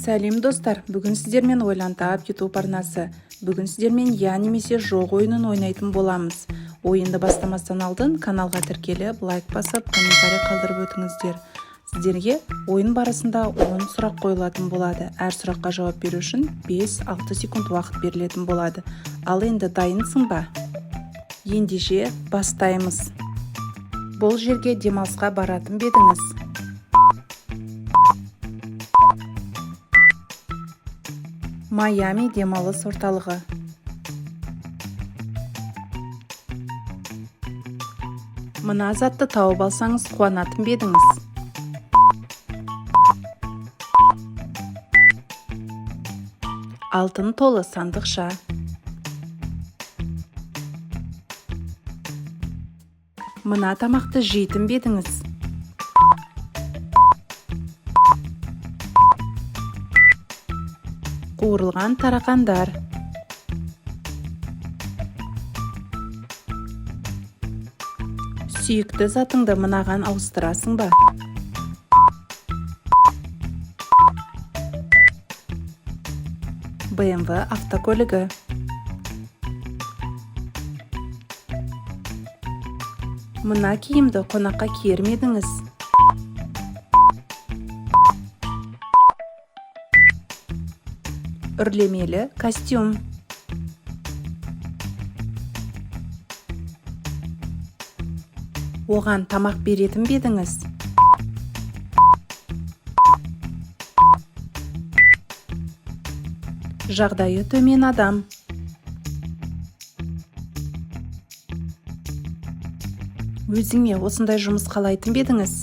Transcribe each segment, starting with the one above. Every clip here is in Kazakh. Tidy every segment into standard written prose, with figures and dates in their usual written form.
Сәлем достар, бүгін сіздермен ойлантап YouTube арнасы. Бүгін сіздермен я немесе жоқ ойынын ойнайтын боламыз. Ойынды бастамастан алдын каналға тіркеліп, лайк басып, комментарий қалдырып өтіңіздер. Сіздерге ойын барысында 10 сұрақ қойылатын болады. Әр сұраққа жауап беру үшін 5-6 секунд уақыт берілетін болады. Ал енді дайынсың ба? Ендеше бастаймыз. Бұл жерге демалысқа баратын бедіңіз. Майами демалыс орталығы. Мына затты тауып алсаңыз қуанатын бедіңіз. Алтын толы сандықша. Мына тамақты жейтін бедіңіз. Қуырылған тарақандар. Сүйікті затыңды мынаған ауыстырасың ба? BMW автокөлігі. Мына киімді қонаққа киер медіңіз? Үрлемелі костюм. Оған тамақ беретін бедіңіз? Жағдайы төмен адам. Өзіңе осындай жұмыс қалайтын бедіңіз?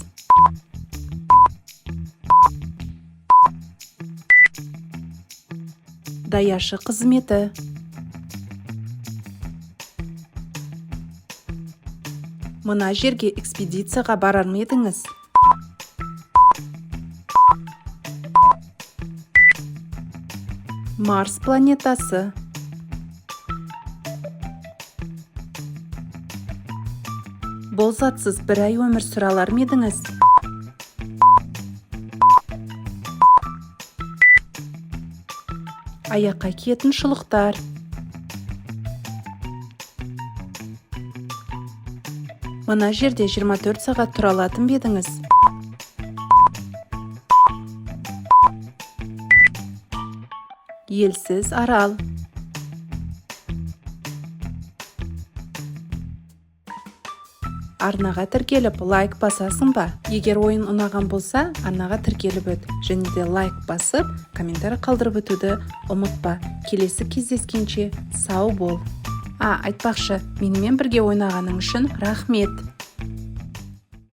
Даяшы қызметі. Мына жерге экспедицияға барар медіңіз? Марс планетасы. Бұл затсыз бір ай өмір сүре алар медіңіз? Аяққа киетін шұлықтар. Мына жерде 24 сағат тұра алатын бедіңіз? Елсіз арал. Арнаға тіркеліп, лайк басасың ба? Егер ойын ұнаған болса, арнаға тіркеліп өт. Және де лайк басып, комментарий қалдырып өтуді ұмытпа. Келесі кездескенше сау бол. Айтпақшы, менімен бірге ойнағаның үшін рахмет.